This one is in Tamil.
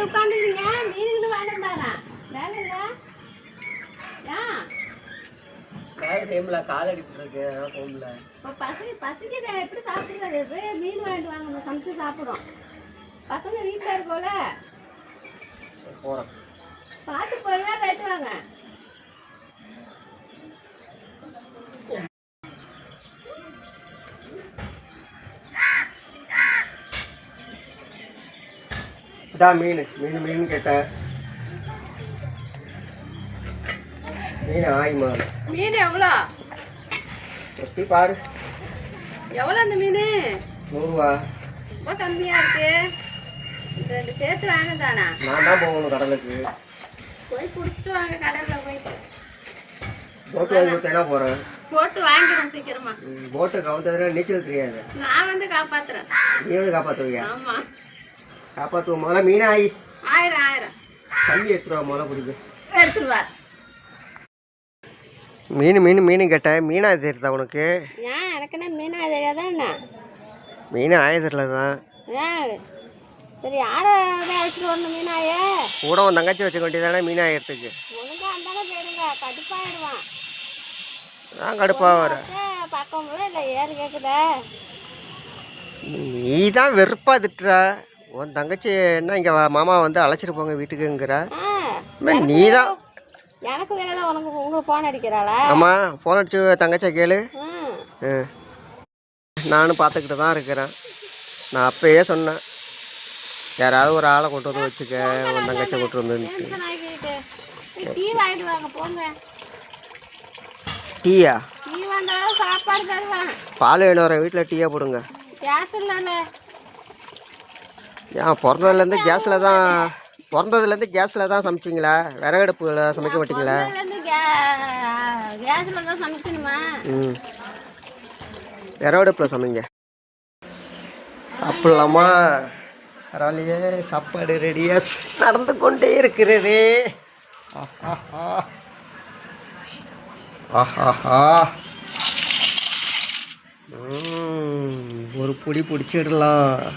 உட்காந்துக்கிறீங்க? மீனுக்கு வேண்டாம்தானா? வேலை இல்லை? ஏன் வேலை செய்யல, கால் அடிக்கிட்டு இருக்கு, போகல. இப்போ பசிக்குது, எப்படி சாப்பிடுறது? போய் மீன் வாங்கிட்டு வாங்க, சமைச்சு சாப்பிடும். பசங்க வீட்டில் இருக்கோல, போகிறேன். பார்த்து பொறுமையாக வெட்டுவாங்க. மீன் மீன் மீன் கேட்டேன். மீன் ஆயுமா? மீன் எவ்வளோ? எப்படி பாரு. எவ்வளோ அந்த மீன்? 100 ரூபா. ரொம்ப கம்மியாக இருக்கு. இந்த ரெண்டு சேர்த்து வாங்க தானா? நான் தான் போகணும் கடலுக்கு. போய் பிடிச்சிட்டு வாங்க கடலில் போயிட்டு. போட்டு வாங்கி கொடுத்தேன்னா போகிறேன். போட்டு வாங்கிடும் சீக்கிரமா. போட்டு கவுந்ததுல நீச்சல் தெரியாது. நான் வந்து காப்பாத்துறேன். நீ வந்து காப்பாற்றுவியா? ஆமாம், காப்பாற்றுவோம். முதல்ல மீன் 1000 தண்ணி எடுத்துருவா. முதல்ல பிடிக்கும் எடுத்துருவார். மீன் மீன் மீன் கேட்டேன். மீனா தெரியுதா உனக்கு? ஏன் எனக்குன்னா மீனா தெரியாதான் என்ன? மீன் ஆயுதத்தில் தான். ஏன் சரி, யாரை அழைச்சிட்டு வரணும் மீனாயே? கூட உன் தங்கச்சி வச்சுக்க வேண்டியதானே மீன் ஆயிரத்துக்கு. ஒழுங்கா இருந்தாலும் போயிடுங்க, கடுப்பாயிடுவான். நான் கடுப்பாக வர பக்கம் கூட இல்லை, ஏறு கேட்குதா? நீ தான் வெறுப்பா திட்டுற. உன் தங்கச்சி என்ன இங்கே மாமா வந்து அழைச்சிட்டு போங்க வீட்டுக்குங்கிற. நீ தான் எனக்கு வேலை, உனக்கு உங்களுக்கு ஃபோன் அடிக்கிறாளா? ஆமாம், ஃபோன் அடிச்சு தங்கச்சியை கேளு. நானும் பார்த்துக்கிட்டு தான் இருக்கிறேன். நான் அப்பயே சொன்னேன், யாராவது ஒரு ஆளை கொண்டு வந்து வச்சுக்க, உன் தங்கச்சியை கொண்டு வந்து. டீ வாங்கிட்டு வாங்க போங்க. டீயா? டீ வந்தாலும் சாப்பாடு தருவான். பால் வேணும் வரேன், வீட்டில் டீயா போடுங்க. கேஸ் இல்லைண்ணே. ஏன் பிறந்ததுலேருந்து கேஸில் தான்? பிறந்ததுலேருந்து கேஸில் தான் சமைச்சிங்களா? விறகடுப்புல சமைக்க மாட்டீங்களா? கேஸில் தான் சமைக்கணுமா? விறகடுப்பில் சமைங்க. சாப்பிட்லாமா? பரவாயில்லையே, சாப்பாடு ரெடியாக நடந்து கொண்டே இருக்கிறது. ஆஹாஹா ஆஹாஹா. ஒரு பிடி பிடிச்சிடலாம்.